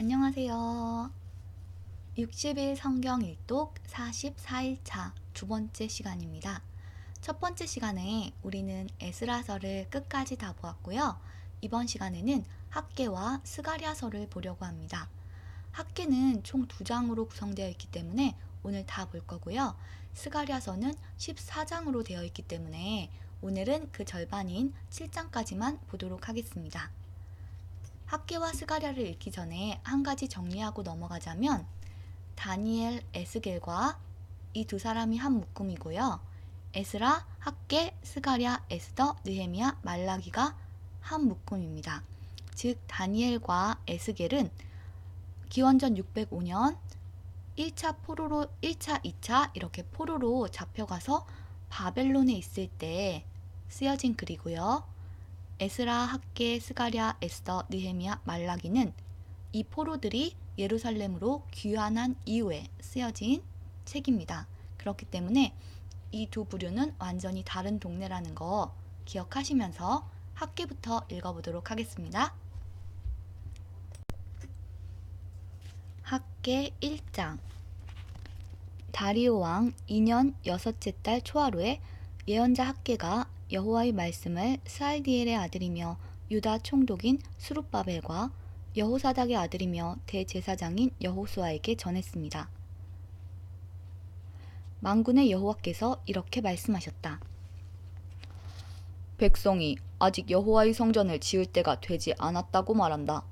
안녕하세요. 60일 성경 일독 44일차 두 번째 시간입니다. 첫 번째 시간에 우리는 에스라서를 끝까지 다 보았고요. 이번 시간에는 학개와 스가랴서를 보려고 합니다. 학개는 총 2장으로 구성되어 있기 때문에 오늘 다 볼 거고요. 스가랴서는 14장으로 되어 있기 때문에 오늘은 그 절반인 7장까지만 보도록 하겠습니다. 학개와 스가랴를 읽기 전에 한 가지 정리하고 넘어가자면 다니엘, 에스겔과 이 두 사람이 한 묶음이고요. 에스라, 학개, 스가랴, 에스더, 느헤미야, 말라기가 한 묶음입니다. 즉 다니엘과 에스겔은 기원전 605년 1차 포로로 1차, 2차 이렇게 포로로 잡혀가서 바벨론에 있을 때 쓰여진 글이고요. 에스라, 학개, 스가랴, 에스더, 느헤미야, 말라기는 이 포로들이 예루살렘으로 귀환한 이후에 쓰여진 책입니다. 그렇기 때문에 이 두 부류는 완전히 다른 동네라는 거 기억하시면서 학개부터 읽어보도록 하겠습니다. 학개 1장. 다리오 왕 2년 6째 달 초하루에 예언자 학개가 여호와의 말씀을 스알디엘의 아들이며 유다 총독인 스룹바벨과 여호사닥의 아들이며 대제사장인 여호수아에게 전했습니다. 만군의 여호와께서 이렇게 말씀하셨다. 백성이 아직 여호와의 성전을 지을 때가 되지 않았다고 말한다.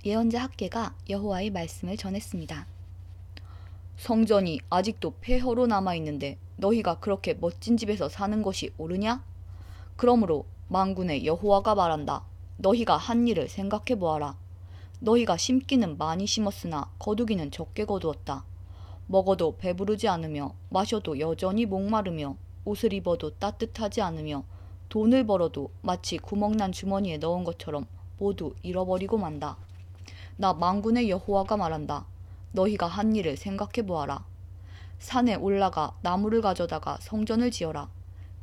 예언자 학개가 여호와의 말씀을 전했습니다. 성전이 아직도 폐허로 남아있는데 너희가 그렇게 멋진 집에서 사는 것이 옳으냐? 그러므로 만군의 여호와가 말한다. 너희가 한 일을 생각해 보아라. 너희가 심기는 많이 심었으나 거두기는 적게 거두었다. 먹어도 배부르지 않으며 마셔도 여전히 목마르며 옷을 입어도 따뜻하지 않으며 돈을 벌어도 마치 구멍난 주머니에 넣은 것처럼 모두 잃어버리고 만다. 나 만군의 여호와가 말한다. 너희가 한 일을 생각해 보아라. 산에 올라가 나무를 가져다가 성전을 지어라.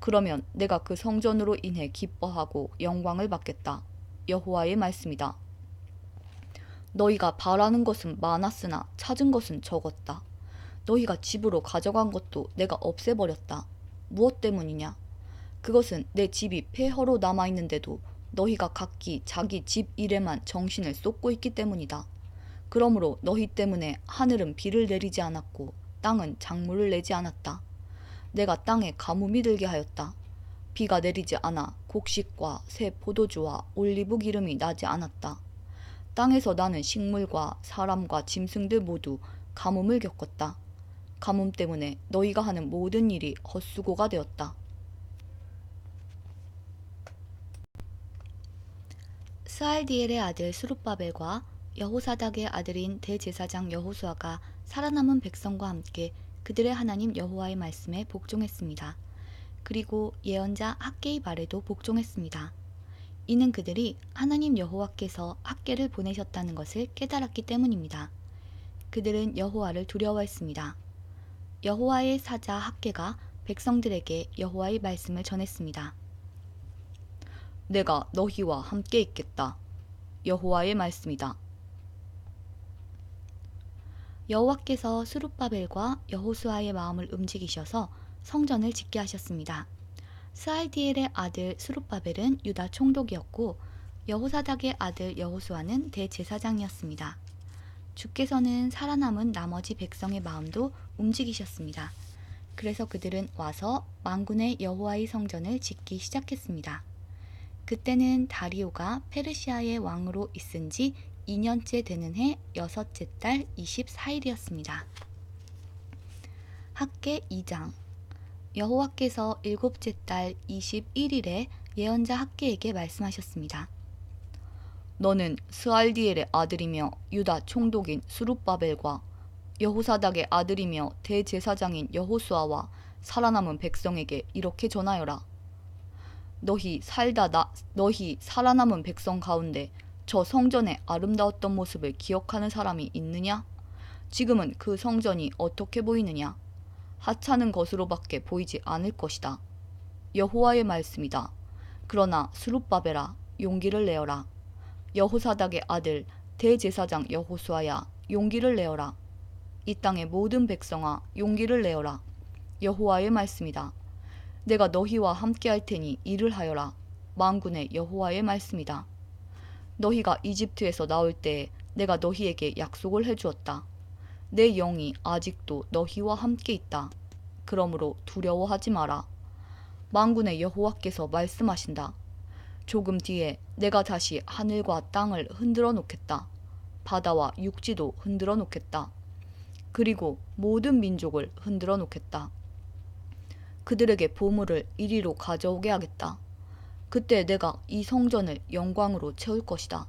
그러면 내가 그 성전으로 인해 기뻐하고 영광을 받겠다. 여호와의 말씀이다. 너희가 바라는 것은 많았으나 찾은 것은 적었다. 너희가 집으로 가져간 것도 내가 없애버렸다. 무엇 때문이냐? 그것은 내 집이 폐허로 남아있는데도 너희가 각기 자기 집 일에만 정신을 쏟고 있기 때문이다. 그러므로 너희 때문에 하늘은 비를 내리지 않았고 땅은 작물을 내지 않았다. 내가 땅에 가뭄이 들게 하였다. 비가 내리지 않아 곡식과 새 포도주와 올리브 기름이 나지 않았다. 땅에서 나는 식물과 사람과 짐승들 모두 가뭄을 겪었다. 가뭄 때문에 너희가 하는 모든 일이 헛수고가 되었다. 스알디엘의 아들 스룹바벨과 여호사닥의 아들인 대제사장 여호수아가 살아남은 백성과 함께 그들의 하나님 여호와의 말씀에 복종했습니다. 그리고 예언자 학개의 말에도 복종했습니다. 이는 그들이 하나님 여호와께서 학개를 보내셨다는 것을 깨달았기 때문입니다. 그들은 여호와를 두려워했습니다. 여호와의 사자 학개가 백성들에게 여호와의 말씀을 전했습니다. 내가 너희와 함께 있겠다. 여호와의 말씀이다. 여호와께서 스룹바벨과 여호수아의 마음을 움직이셔서 성전을 짓게 하셨습니다. 스알디엘의 아들 스룹바벨은 유다 총독이었고 여호사닥의 아들 여호수아는 대제사장이었습니다. 주께서는 살아남은 나머지 백성의 마음도 움직이셨습니다. 그래서 그들은 와서 만군의 여호와의 성전을 짓기 시작했습니다. 그때는 다리오가 페르시아의 왕으로 있은 지 2년째 되는 해 6째 달 24일이었습니다. 학개 2장. 여호와께서 7째 달 21일에 예언자 학개에게 말씀하셨습니다. 너는 스알디엘의 아들이며 유다 총독인 스룹바벨과 여호사닥의 아들이며 대제사장인 여호수아와 살아남은 백성에게 이렇게 전하여라. 너희 살아남은 백성 가운데 저 성전의 아름다웠던 모습을 기억하는 사람이 있느냐? 지금은 그 성전이 어떻게 보이느냐? 하찮은 것으로밖에 보이지 않을 것이다. 여호와의 말씀이다. 그러나 스룹바벨아, 용기를 내어라. 여호사닥의 아들 대제사장 여호수아야, 용기를 내어라. 이 땅의 모든 백성아, 용기를 내어라. 여호와의 말씀이다. 내가 너희와 함께할 테니 일을 하여라. 만군의 여호와의 말씀이다. 너희가 이집트에서 나올 때에 내가 너희에게 약속을 해주었다. 내 영이 아직도 너희와 함께 있다. 그러므로 두려워하지 마라. 만군의 여호와께서 말씀하신다. 조금 뒤에 내가 다시 하늘과 땅을 흔들어 놓겠다. 바다와 육지도 흔들어 놓겠다. 그리고 모든 민족을 흔들어 놓겠다. 그들에게 보물을 이리로 가져오게 하겠다. 그때 내가 이 성전을 영광으로 채울 것이다.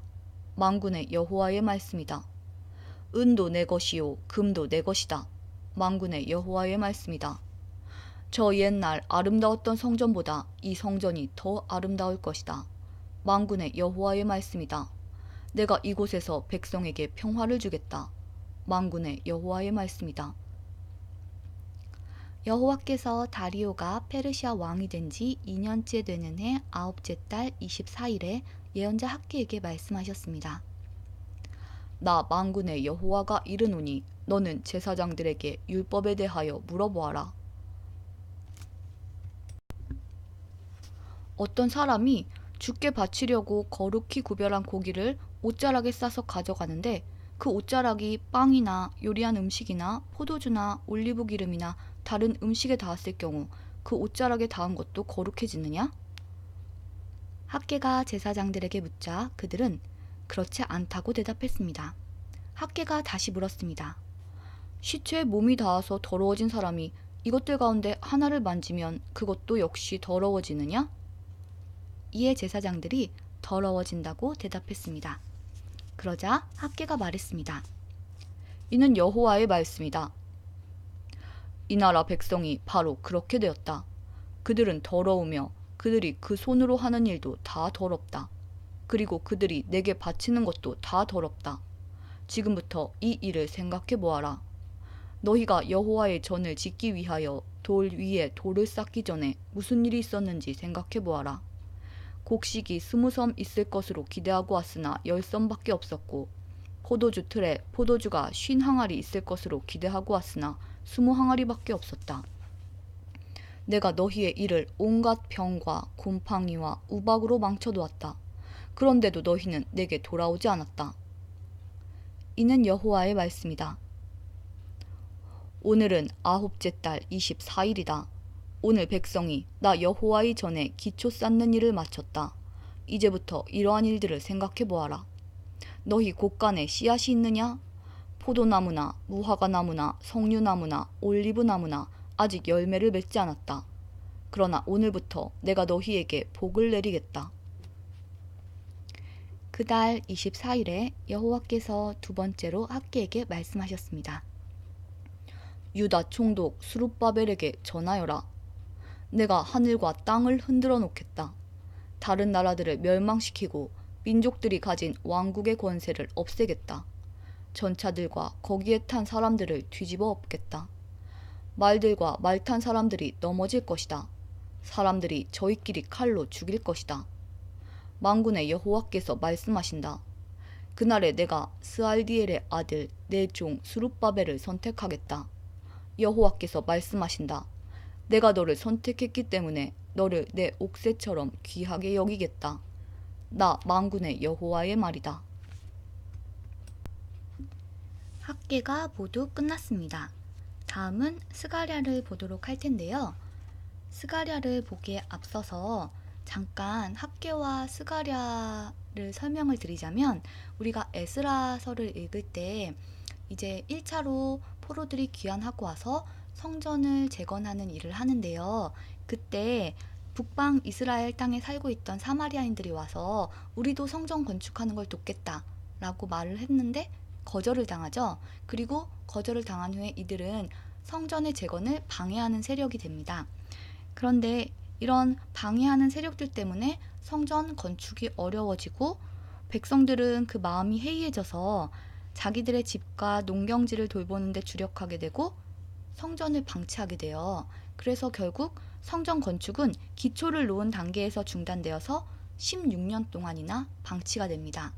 만군의 여호와의 말씀이다. 은도 내 것이요 금도 내 것이다. 만군의 여호와의 말씀이다. 저 옛날 아름다웠던 성전보다 이 성전이 더 아름다울 것이다. 만군의 여호와의 말씀이다. 내가 이곳에서 백성에게 평화를 주겠다. 만군의 여호와의 말씀이다. 여호와께서 다리오가 페르시아 왕이 된 지 2년째 되는 해 아홉째 달 24일에 예언자 학개에게 말씀하셨습니다. 나 만군의 여호와가 이르노니 너는 제사장들에게 율법에 대하여 물어보아라. 어떤 사람이 주께 바치려고 거룩히 구별한 고기를 옷자락에 싸서 가져가는데 그 옷자락이 빵이나 요리한 음식이나 포도주나 올리브 기름이나 다른 음식에 닿았을 경우 그 옷자락에 닿은 것도 거룩해지느냐? 학개가 제사장들에게 묻자 그들은 그렇지 않다고 대답했습니다. 학개가 다시 물었습니다. 시체에 몸이 닿아서 더러워진 사람이 이것들 가운데 하나를 만지면 그것도 역시 더러워지느냐? 이에 제사장들이 더러워진다고 대답했습니다. 그러자 학개가 말했습니다. 이는 여호와의 말씀이다. 이 나라 백성이 바로 그렇게 되었다. 그들은 더러우며 그들이 그 손으로 하는 일도 다 더럽다. 그리고 그들이 내게 바치는 것도 다 더럽다. 지금부터 이 일을 생각해 보아라. 너희가 여호와의 전을 짓기 위하여 돌 위에 돌을 쌓기 전에 무슨 일이 있었는지 생각해 보아라. 곡식이 20섬 있을 것으로 기대하고 왔으나 10섬밖에 없었고 포도주 틀에 포도주가 50항아리 있을 것으로 기대하고 왔으나 20항아리밖에 없었다. 내가 너희의 일을 온갖 병과 곰팡이와 우박으로 망쳐놓았다. 그런데도 너희는 내게 돌아오지 않았다. 이는 여호와의 말씀이다. 오늘은 아홉째 달 24일이다. 오늘 백성이 나 여호와의 전에 기초 쌓는 일을 마쳤다. 이제부터 이러한 일들을 생각해 보아라. 너희 곳간에 씨앗이 있느냐? 포도나무나 무화과나무나 석류나무나 올리브나무나 아직 열매를 맺지 않았다. 그러나 오늘부터 내가 너희에게 복을 내리겠다. 그달 24일에 여호와께서 두 번째로 학개에게 말씀하셨습니다. 유다 총독 스룹바벨에게 전하여라. 내가 하늘과 땅을 흔들어 놓겠다. 다른 나라들을 멸망시키고 민족들이 가진 왕국의 권세를 없애겠다. 전차들과 거기에 탄 사람들을 뒤집어 엎겠다. 말들과 말 탄 사람들이 넘어질 것이다. 사람들이 저희끼리 칼로 죽일 것이다. 만군의 여호와께서 말씀하신다. 그날에 내가 스알디엘의 아들 내 종 스룹바벨을 선택하겠다. 여호와께서 말씀하신다. 내가 너를 선택했기 때문에 너를 내 옥새처럼 귀하게 여기겠다. 나 만군의 여호와의 말이다. 학개가 모두 끝났습니다. 다음은 스가랴를 보도록 할 텐데요. 스가랴를 보기에 앞서서 잠깐 학개와 스가랴를 설명을 드리자면 우리가 에스라서를 읽을 때 이제 1차로 포로들이 귀환하고 와서 성전을 재건하는 일을 하는데요. 그때 북방 이스라엘 땅에 살고 있던 사마리아인들이 와서 우리도 성전 건축하는 걸 돕겠다 라고 말을 했는데 거절을 당하죠. 그리고 거절을 당한 후에 이들은 성전의 재건을 방해하는 세력이 됩니다. 그런데 이런 방해하는 세력들 때문에 성전 건축이 어려워지고 백성들은 그 마음이 해이해져서 자기들의 집과 농경지를 돌보는 데 주력하게 되고 성전을 방치하게 돼요. 그래서 결국 성전 건축은 기초를 놓은 단계에서 중단되어서 16년 동안이나 방치가 됩니다.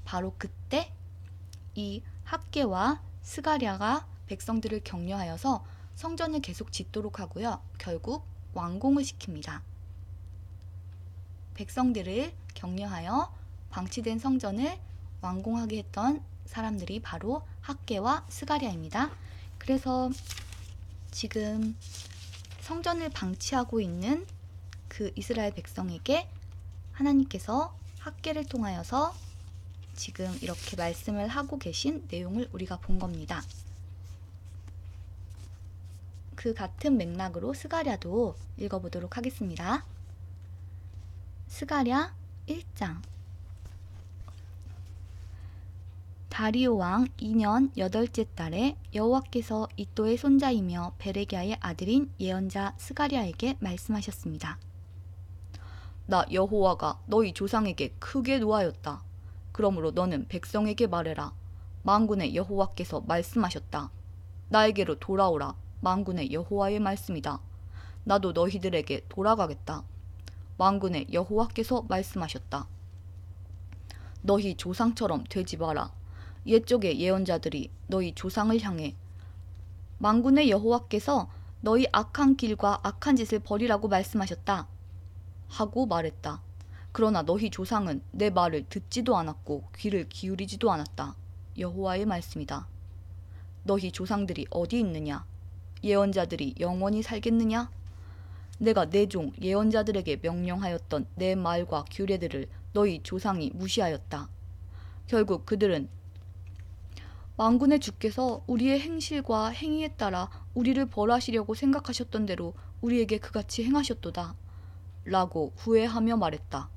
바로 그때 이 학개와 스가랴가 백성들을 격려하여서 성전을 계속 짓도록 하고요. 결국 완공을 시킵니다. 백성들을 격려하여 방치된 성전을 완공하게 했던 사람들이 바로 학개와 스가랴입니다. 그래서 지금 성전을 방치하고 있는 그 이스라엘 백성에게 하나님께서 학개를 통하여서 지금 이렇게 말씀을 하고 계신 내용을 우리가 본 겁니다. 그 같은 맥락으로 스가랴도 읽어보도록 하겠습니다. 스가랴 1장. 다리오 왕 2년 8째 달에 여호와께서 이또의 손자이며 베레기야의 아들인 예언자 스가랴에게 말씀하셨습니다. 나 여호와가 너희 조상에게 크게 노하였다. 그러므로 너는 백성에게 말해라. 만군의 여호와께서 말씀하셨다. 나에게로 돌아오라. 만군의 여호와의 말씀이다. 나도 너희들에게 돌아가겠다. 만군의 여호와께서 말씀하셨다. 너희 조상처럼 되지 마라. 옛적의 예언자들이 너희 조상을 향해 만군의 여호와께서 너희 악한 길과 악한 짓을 버리라고 말씀하셨다 하고 말했다. 그러나 너희 조상은 내 말을 듣지도 않았고 귀를 기울이지도 않았다. 여호와의 말씀이다. 너희 조상들이 어디 있느냐? 예언자들이 영원히 살겠느냐? 내가 내 종 예언자들에게 명령하였던 내 말과 규례들을 너희 조상이 무시하였다. 결국 그들은 만군의 주께서 우리의 행실과 행위에 따라 우리를 벌하시려고 생각하셨던 대로 우리에게 그같이 행하셨도다 라고 후회하며 말했다.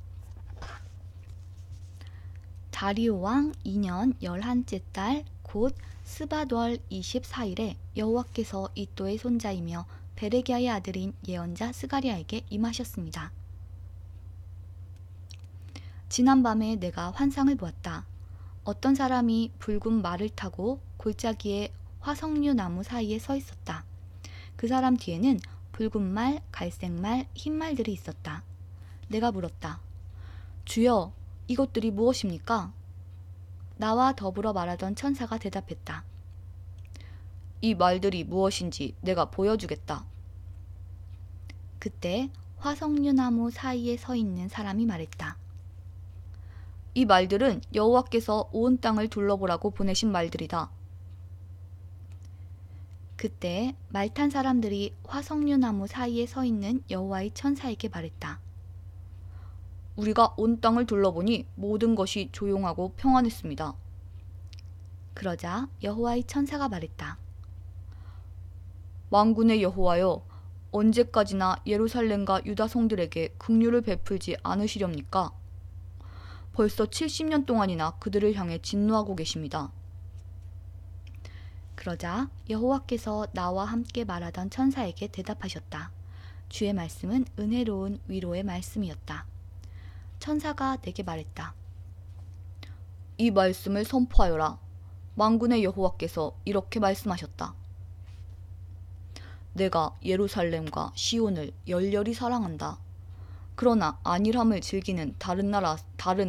다리오 왕 2년 11째 달 곧 스바돌 24일에 여호와께서 이또의 손자이며 베레기야의 아들인 예언자 스가랴에게 임하셨습니다. 지난밤에 내가 환상을 보았다. 어떤 사람이 붉은 말을 타고 골짜기에 화석류 나무 사이에 서 있었다. 그 사람 뒤에는 붉은 말, 갈색 말, 흰 말들이 있었다. 내가 물었다. 주여, 이것들이 무엇입니까? 나와 더불어 말하던 천사가 대답했다. 이 말들이 무엇인지 내가 보여주겠다. 그때 화석류 나무 사이에 서 있는 사람이 말했다. 이 말들은 여호와께서 온 땅을 둘러보라고 보내신 말들이다. 그때 말 탄 사람들이 화석류 나무 사이에 서 있는 여호와의 천사에게 말했다. 우리가 온 땅을 둘러보니 모든 것이 조용하고 평안했습니다. 그러자 여호와의 천사가 말했다. 만군의 여호와여, 언제까지나 예루살렘과 유다 성들에게 긍휼을 베풀지 않으시렵니까? 벌써 70년 동안이나 그들을 향해 진노하고 계십니다. 그러자 여호와께서 나와 함께 말하던 천사에게 대답하셨다. 주의 말씀은 은혜로운 위로의 말씀이었다. 천사가 내게 말했다. 이 말씀을 선포하여라. 만군의 여호와께서 이렇게 말씀하셨다. 내가 예루살렘과 시온을 열렬히 사랑한다. 그러나 안일함을 즐기는 다른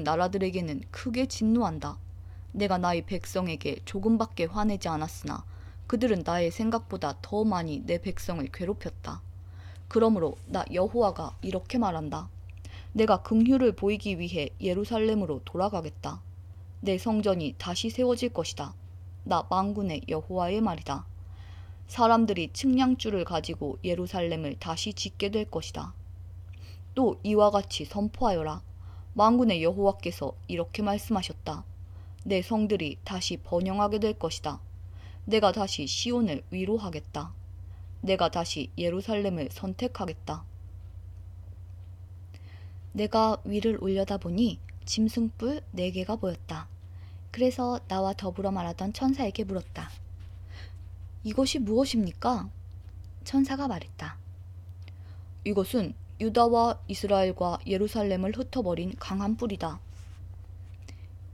나라들에게는 크게 진노한다. 내가 나의 백성에게 조금밖에 화내지 않았으나 그들은 나의 생각보다 더 많이 내 백성을 괴롭혔다. 그러므로 나 여호와가 이렇게 말한다. 내가 긍휼을 보이기 위해 예루살렘으로 돌아가겠다. 내 성전이 다시 세워질 것이다. 나 만군의 여호와의 말이다. 사람들이 측량줄을 가지고 예루살렘을 다시 짓게 될 것이다. 또 이와 같이 선포하여라. 만군의 여호와께서 이렇게 말씀하셨다. 내 성들이 다시 번영하게 될 것이다. 내가 다시 시온을 위로하겠다. 내가 다시 예루살렘을 선택하겠다. 내가 위를 올려다보니 짐승뿔 4개가 보였다. 그래서 나와 더불어 말하던 천사에게 물었다. 이것이 무엇입니까? 천사가 말했다. 이것은 유다와 이스라엘과 예루살렘을 흩어버린 강한 뿔이다.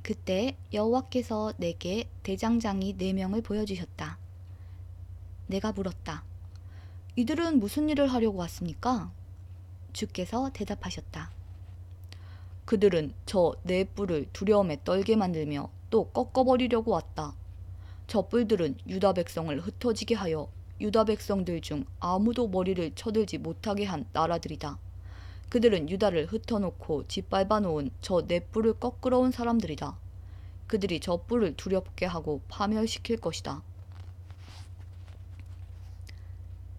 그때 여호와께서 내게 대장장이 4명을 보여주셨다. 내가 물었다. 이들은 무슨 일을 하려고 왔습니까? 주께서 대답하셨다. 그들은 저 내 뿔을 두려움에 떨게 만들며 또 꺾어버리려고 왔다. 저 뿔들은 유다 백성을 흩어지게 하여 유다 백성들 중 아무도 머리를 쳐들지 못하게 한 나라들이다. 그들은 유다를 흩어놓고 짓밟아 놓은 저 네 뿔을 꺾으러 온 사람들이다. 그들이 저 뿔을 두렵게 하고 파멸시킬 것이다.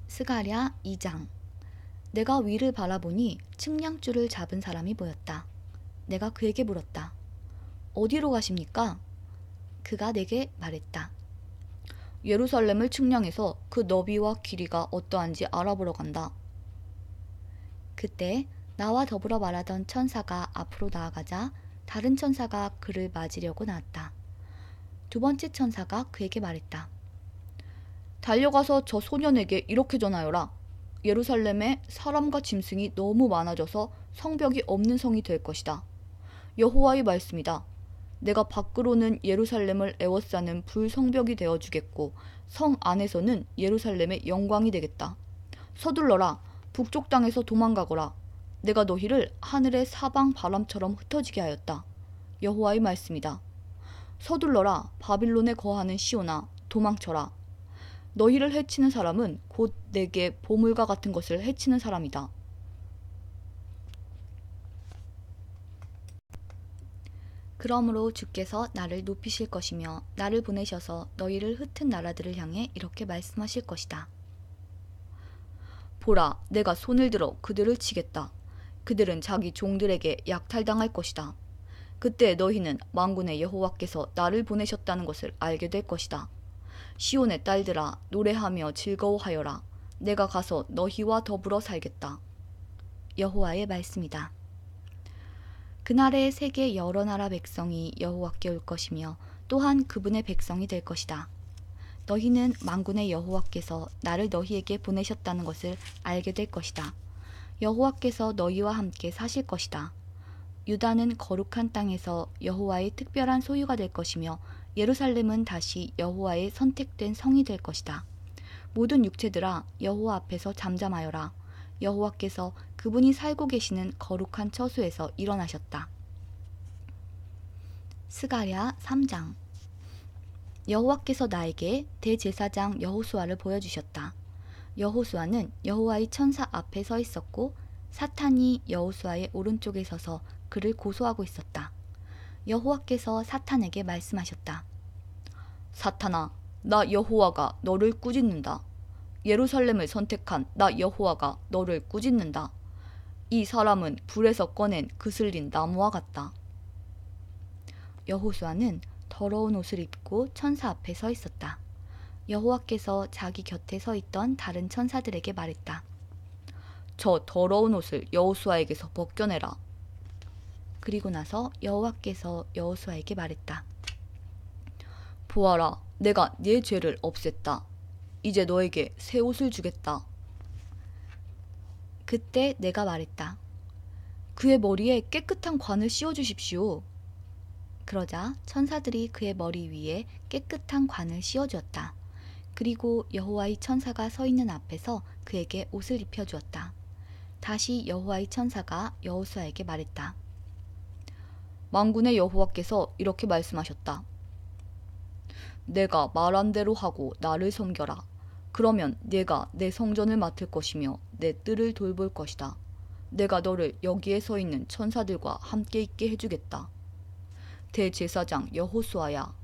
스가랴 2장. 내가 위를 바라보니 측량줄을 잡은 사람이 보였다. 내가 그에게 물었다. 어디로 가십니까? 그가 내게 말했다. 예루살렘을 측량해서 그 너비와 길이가 어떠한지 알아보러 간다. 그때 나와 더불어 말하던 천사가 앞으로 나아가자 다른 천사가 그를 맞으려고 나왔다. 두 번째 천사가 그에게 말했다. 달려가서 저 소년에게 이렇게 전하여라. 예루살렘에 사람과 짐승이 너무 많아져서 성벽이 없는 성이 될 것이다. 여호와의 말씀이다. 내가 밖으로는 예루살렘을 에워싸는 불성벽이 되어주겠고 성 안에서는 예루살렘의 영광이 되겠다. 서둘러라. 북쪽 땅에서 도망가거라. 내가 너희를 하늘의 사방 바람처럼 흩어지게 하였다. 여호와의 말씀이다. 서둘러라. 바빌론에 거하는 시온아, 도망쳐라. 너희를 해치는 사람은 곧 내게 보물과 같은 것을 해치는 사람이다. 그러므로 주께서 나를 높이실 것이며 나를 보내셔서 너희를 흩은 나라들을 향해 이렇게 말씀하실 것이다. 보라, 내가 손을 들어 그들을 치겠다. 그들은 자기 종들에게 약탈당할 것이다. 그때 너희는 만군의 여호와께서 나를 보내셨다는 것을 알게 될 것이다. 시온의 딸들아, 노래하며 즐거워하여라. 내가 가서 너희와 더불어 살겠다. 여호와의 말씀이다. 그날에 세계 여러 나라 백성이 여호와께 올 것이며 또한 그분의 백성이 될 것이다. 너희는 만군의 여호와께서 나를 너희에게 보내셨다는 것을 알게 될 것이다. 여호와께서 너희와 함께 사실 것이다. 유다는 거룩한 땅에서 여호와의 특별한 소유가 될 것이며 예루살렘은 다시 여호와의 선택된 성이 될 것이다. 모든 육체들아, 여호와 앞에서 잠잠하여라. 여호와께서 그분이 살고 계시는 거룩한 처소에서 일어나셨다. 스가랴 3장. 여호와께서 나에게 대제사장 여호수아를 보여주셨다. 여호수아는 여호와의 천사 앞에 서 있었고 사탄이 여호수아의 오른쪽에 서서 그를 고소하고 있었다. 여호와께서 사탄에게 말씀하셨다. 사탄아, 나 여호와가 너를 꾸짖는다. 예루살렘을 선택한 나 여호와가 너를 꾸짖는다. 이 사람은 불에서 꺼낸 그슬린 나무와 같다. 여호수아는 더러운 옷을 입고 천사 앞에 서 있었다. 여호와께서 자기 곁에 서 있던 다른 천사들에게 말했다. 저 더러운 옷을 여호수아에게서 벗겨내라. 그리고 나서 여호와께서 여호수아에게 말했다. 보아라, 내가 네 죄를 없앴다. 이제 너에게 새 옷을 주겠다. 그때 내가 말했다. 그의 머리에 깨끗한 관을 씌워주십시오. 그러자 천사들이 그의 머리 위에 깨끗한 관을 씌워주었다. 그리고 여호와의 천사가 서 있는 앞에서 그에게 옷을 입혀주었다. 다시 여호와의 천사가 여호수아에게 말했다. 만군의 여호와께서 이렇게 말씀하셨다. 내가 말한 대로 하고 나를 섬겨라. 그러면 내가 내 성전을 맡을 것이며 내 뜰을 돌볼 것이다. 내가 너를 여기에 서 있는 천사들과 함께 있게 해주겠다. 대제사장 여호수아야.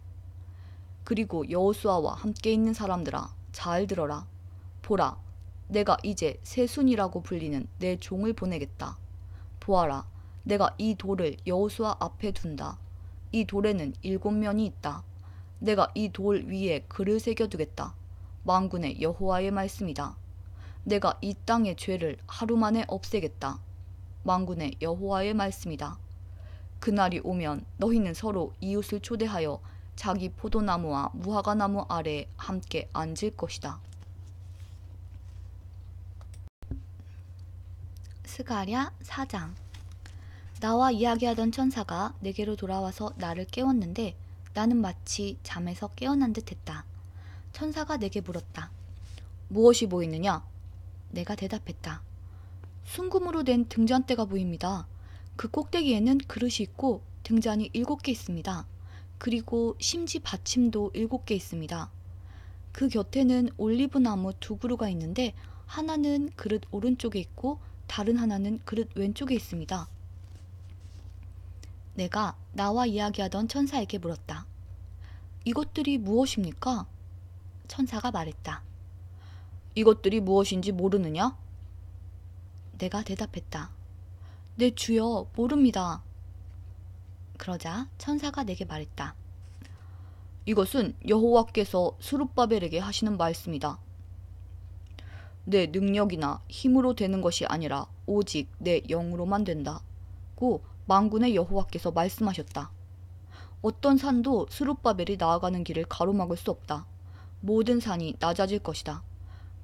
그리고 여호수아와 함께 있는 사람들아, 잘 들어라. 보라, 내가 이제 세순이라고 불리는 내 종을 보내겠다. 보아라, 내가 이 돌을 여호수아 앞에 둔다. 이 돌에는 7면이 있다. 내가 이 돌 위에 글을 새겨두겠다. 만군의 여호와의 말씀이다. 내가 이 땅의 죄를 하루 만에 없애겠다. 만군의 여호와의 말씀이다. 그날이 오면 너희는 서로 이웃을 초대하여 자기 포도나무와 무화과나무 아래에 함께 앉을 것이다. 스가랴 4장. 나와 이야기하던 천사가 내게로 돌아와서 나를 깨웠는데 나는 마치 잠에서 깨어난 듯 했다. 천사가 내게 물었다. 무엇이 보이느냐? 내가 대답했다. 순금으로 된 등잔대가 보입니다. 그 꼭대기에는 그릇이 있고 등잔이 7개 있습니다. 그리고 심지 받침도 7개 있습니다. 그 곁에는 올리브 나무 2그루가 있는데 하나는 그릇 오른쪽에 있고 다른 하나는 그릇 왼쪽에 있습니다. 내가 나와 이야기하던 천사에게 물었다. 이것들이 무엇입니까? 천사가 말했다. 이것들이 무엇인지 모르느냐? 내가 대답했다. 내 주여, 모릅니다. 그러자 천사가 내게 말했다. 이것은 여호와께서 스룹바벨에게 하시는 말씀이다. 내 능력이나 힘으로 되는 것이 아니라 오직 내 영으로만 된다고 만군의 여호와께서 말씀하셨다. 어떤 산도 스룹바벨이 나아가는 길을 가로막을 수 없다. 모든 산이 낮아질 것이다.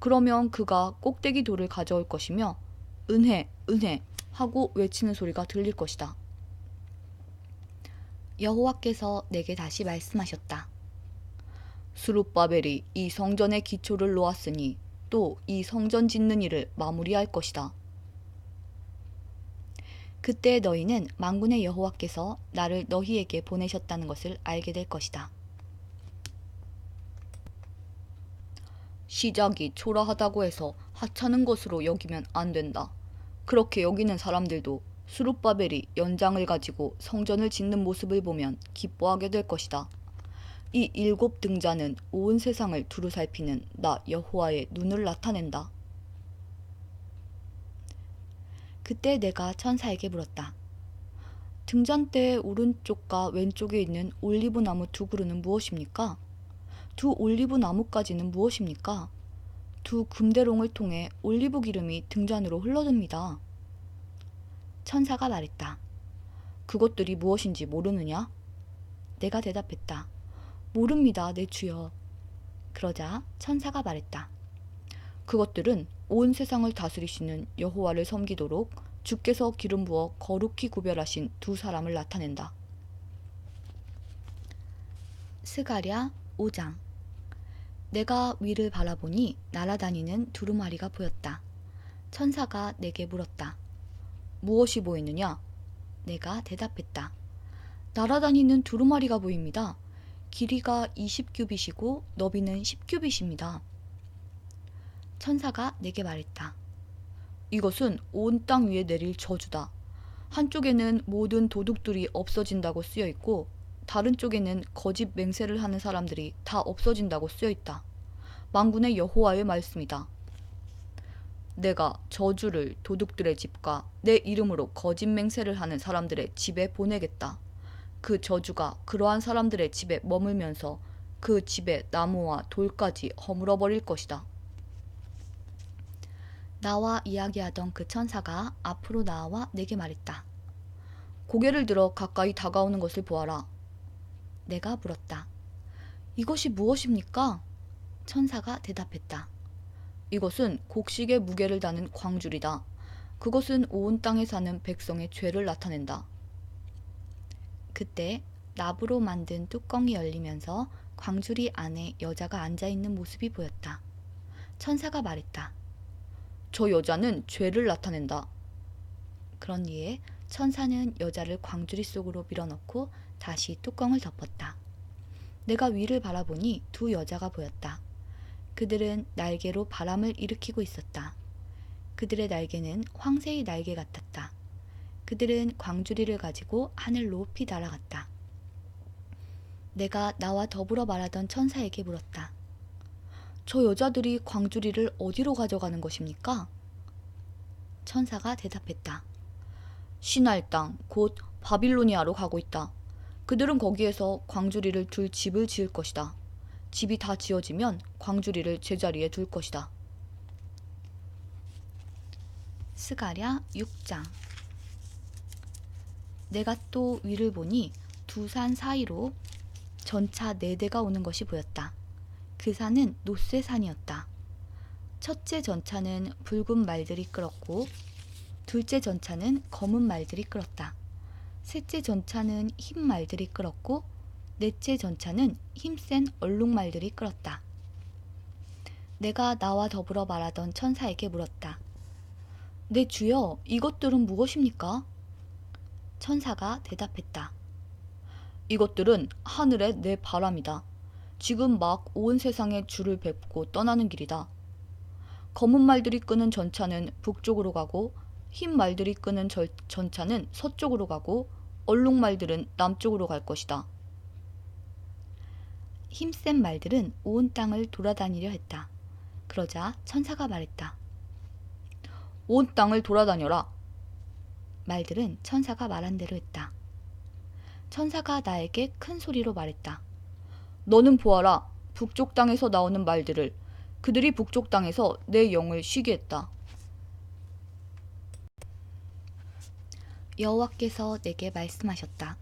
그러면 그가 꼭대기 돌을 가져올 것이며 은혜, 은혜 하고 외치는 소리가 들릴 것이다. 여호와께서 내게 다시 말씀하셨다. 스룹바벨이 이 성전의 기초를 놓았으니 또 이 성전 짓는 일을 마무리할 것이다. 그때 너희는 만군의 여호와께서 나를 너희에게 보내셨다는 것을 알게 될 것이다. 시작이 초라하다고 해서 하찮은 것으로 여기면 안 된다. 그렇게 여기는 사람들도 스룹바벨이 연장을 가지고 성전을 짓는 모습을 보면 기뻐하게 될 것이다. 이 7 등자는 온 세상을 두루살피는 나 여호와의 눈을 나타낸다. 그때 내가 천사에게 물었다. 등잔대의 오른쪽과 왼쪽에 있는 올리브 나무 2그루는 무엇입니까? 2 올리브 나무까지는 무엇입니까? 2 금대롱을 통해 올리브 기름이 등잔으로 흘러듭니다. 천사가 말했다. 그것들이 무엇인지 모르느냐? 내가 대답했다. 모릅니다, 내 주여. 그러자 천사가 말했다. 그것들은 온 세상을 다스리시는 여호와를 섬기도록 주께서 기름 부어 거룩히 구별하신 2 사람을 나타낸다. 스가랴 5장. 내가 위를 바라보니 날아다니는 두루마리가 보였다. 천사가 내게 물었다. 무엇이 보이느냐? 내가 대답했다. 날아다니는 두루마리가 보입니다. 길이가 20규빗이고 너비는 10규빗입니다. 천사가 내게 말했다. 이것은 온 땅 위에 내릴 저주다. 한쪽에는 모든 도둑들이 없어진다고 쓰여 있고 다른 쪽에는 거짓 맹세를 하는 사람들이 다 없어진다고 쓰여 있다. 만군의 여호와의 말씀이다. 내가 저주를 도둑들의 집과 내 이름으로 거짓 맹세를 하는 사람들의 집에 보내겠다. 그 저주가 그러한 사람들의 집에 머물면서 그 집의 나무와 돌까지 허물어 버릴 것이다. 나와 이야기하던 그 천사가 앞으로 나와 내게 말했다. 고개를 들어 가까이 다가오는 것을 보아라. 내가 물었다. 이것이 무엇입니까? 천사가 대답했다. 이것은 곡식의 무게를 다는 광줄이다. 그것은 온 땅에 사는 백성의 죄를 나타낸다. 그때 나무로 만든 뚜껑이 열리면서 광주리 안에 여자가 앉아있는 모습이 보였다. 천사가 말했다. 저 여자는 죄를 나타낸다. 그런 뒤에 천사는 여자를 광주리 속으로 밀어넣고 다시 뚜껑을 덮었다. 내가 위를 바라보니 2 여자가 보였다. 그들은 날개로 바람을 일으키고 있었다. 그들의 날개는 황새의 날개 같았다. 그들은 광주리를 가지고 하늘 높이 날아갔다. 내가 나와 더불어 말하던 천사에게 물었다. 저 여자들이 광주리를 어디로 가져가는 것입니까? 천사가 대답했다. 신할 땅, 곧 바빌로니아로 가고 있다. 그들은 거기에서 광주리를 둘 집을 지을 것이다. 집이 다 지어지면 광주리를 제자리에 둘 것이다. 스가랴 6장. 내가 또 위를 보니 2 산 사이로 전차 4대가 오는 것이 보였다. 그 산은 노쇠산이었다. 첫째 전차는 붉은 말들이 끌었고 둘째 전차는 검은 말들이 끌었다. 셋째 전차는 흰 말들이 끌었고 넷째 전차는 힘센 얼룩말들이 끌었다. 내가 나와 더불어 말하던 천사에게 물었다. 내 주여, 이것들은 무엇입니까? 천사가 대답했다. 이것들은 하늘의 내 바람이다. 지금 막 온 세상에 줄을 뱉고 떠나는 길이다. 검은 말들이 끄는 전차는 북쪽으로 가고 흰 말들이 끄는 전차는 서쪽으로 가고 얼룩말들은 남쪽으로 갈 것이다. 힘센 말들은 온 땅을 돌아다니려 했다. 그러자 천사가 말했다. 온 땅을 돌아다녀라. 말들은 천사가 말한 대로 했다. 천사가 나에게 큰 소리로 말했다. 너는 보아라. 북쪽 땅에서 나오는 말들을. 그들이 북쪽 땅에서 내 영을 쉬게 했다. 여호와께서 내게 말씀하셨다.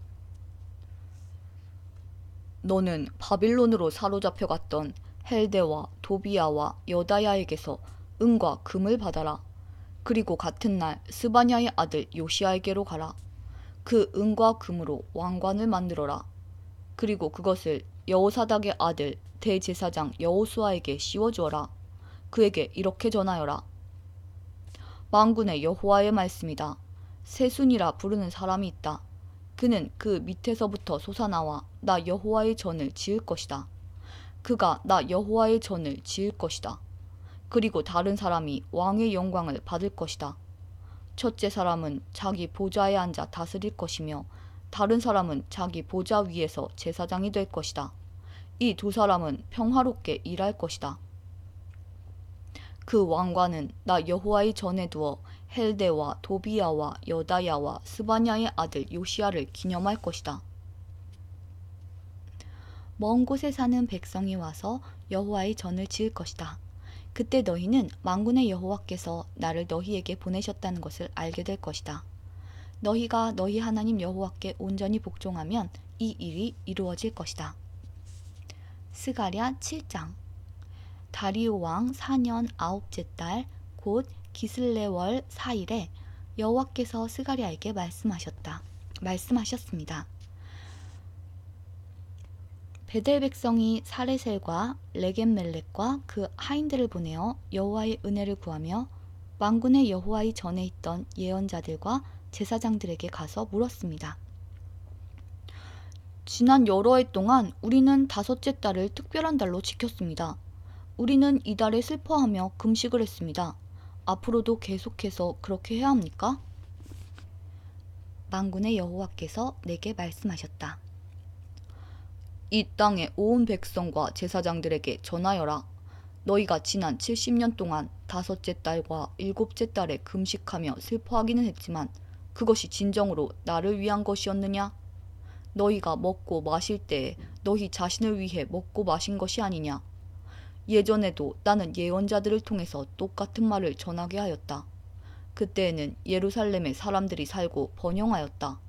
너는 바빌론으로 사로잡혀 갔던 헬데와 도비야와 여다야에게서 은과 금을 받아라. 그리고 같은 날 스바냐의 아들 요시야에게로 가라. 그 은과 금으로 왕관을 만들어라. 그리고 그것을 여호사닥의 아들 대제사장 여호수아에게 씌워주어라. 그에게 이렇게 전하여라. 만군의 여호와의 말씀이다. 세순이라 부르는 사람이 있다. 그는 그 밑에서부터 솟아나와 나 여호와의 전을 지을 것이다. 그가 나 여호와의 전을 지을 것이다. 그리고 다른 사람이 왕의 영광을 받을 것이다. 첫째 사람은 자기 보좌에 앉아 다스릴 것이며 다른 사람은 자기 보좌 위에서 제사장이 될 것이다. 이 두 사람은 평화롭게 일할 것이다. 그 왕관은 나 여호와의 전에 두어 헬데와 도비야와 여다야와 스바냐의 아들 요시야를 기념할 것이다. 먼 곳에 사는 백성이 와서 여호와의 전을 지을 것이다. 그때 너희는 만군의 여호와께서 나를 너희에게 보내셨다는 것을 알게 될 것이다. 너희가 너희 하나님 여호와께 온전히 복종하면 이 일이 이루어질 것이다. 스가랴 7장. 다리오 왕 4년 9째 달 곧 기슬레월 4일에 여호와께서 스가랴에게 말씀하셨습니다. 베델 백성이 사레셀과 레겜멜렉과 그 하인들을 보내어 여호와의 은혜를 구하며 만군의 여호와의 전에 있던 예언자들과 제사장들에게 가서 물었습니다. 지난 여러 해 동안 우리는 다섯째 달을 특별한 달로 지켰습니다. 우리는 이 달에 슬퍼하며 금식을 했습니다. 앞으로도 계속해서 그렇게 해야 합니까? 만군의 여호와께서 내게 말씀하셨다. 이 땅의 온 백성과 제사장들에게 전하여라. 너희가 지난 70년 동안 다섯째 달과 일곱째 달에 금식하며 슬퍼하기는 했지만 그것이 진정으로 나를 위한 것이었느냐? 너희가 먹고 마실 때에 너희 자신을 위해 먹고 마신 것이 아니냐? 예전에도 나는 예언자들을 통해서 똑같은 말을 전하게 하였다. 그때에는 예루살렘에 사람들이 살고 번영하였다.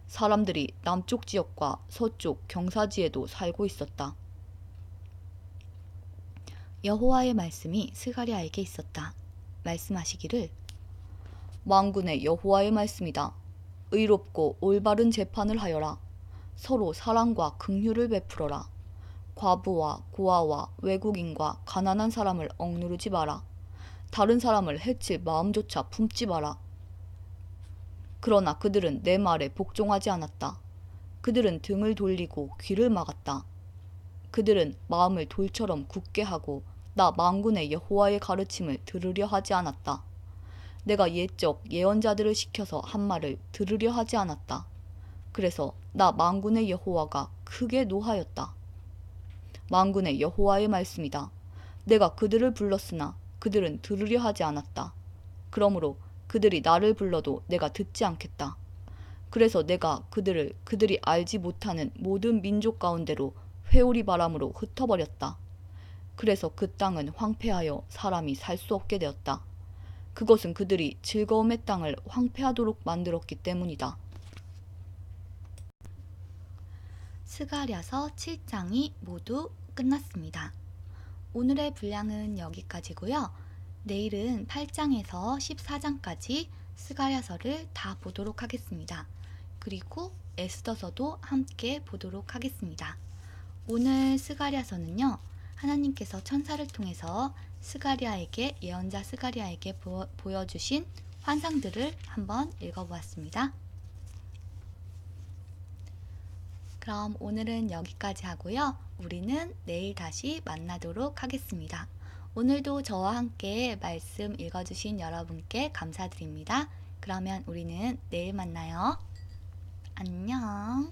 사람들이 남쪽 지역과 서쪽 경사지에도 살고 있었다. 여호와의 말씀이 스가랴에게 있었다. 말씀하시기를 만군의 여호와의 말씀이다. 의롭고 올바른 재판을 하여라. 서로 사랑과 긍휼을 베풀어라. 과부와 고아와 외국인과 가난한 사람을 억누르지 마라. 다른 사람을 해칠 마음조차 품지 마라. 그러나 그들은 내 말에 복종하지 않았다. 그들은 등을 돌리고 귀를 막았다. 그들은 마음을 돌처럼 굳게 하고 나 만군의 여호와의 가르침을 들으려 하지 않았다. 내가 옛적 예언자들을 시켜서 한 말을 들으려 하지 않았다. 그래서 나 만군의 여호와가 크게 노하였다. 만군의 여호와의 말씀이다. 내가 그들을 불렀으나 그들은 들으려 하지 않았다. 그러므로 그들이 나를 불러도 내가 듣지 않겠다. 그래서 내가 그들이 알지 못하는 모든 민족 가운데로 회오리 바람으로 흩어버렸다. 그래서 그 땅은 황폐하여 사람이 살 수 없게 되었다. 그것은 그들이 즐거움의 땅을 황폐하도록 만들었기 때문이다. 스가랴서 7장이 모두 끝났습니다. 오늘의 분량은 여기까지고요. 내일은 8장에서 14장까지 스가랴서를 다 보도록 하겠습니다. 그리고 에스더서도 함께 보도록 하겠습니다. 오늘 스가랴서는요. 하나님께서 천사를 통해서 예언자 스가랴에게 보여주신 환상들을 한번 읽어보았습니다. 그럼 오늘은 여기까지 하고요. 우리는 내일 다시 만나도록 하겠습니다. 오늘도 저와 함께 말씀 읽어주신 여러분께 감사드립니다. 그러면 우리는 내일 만나요. 안녕.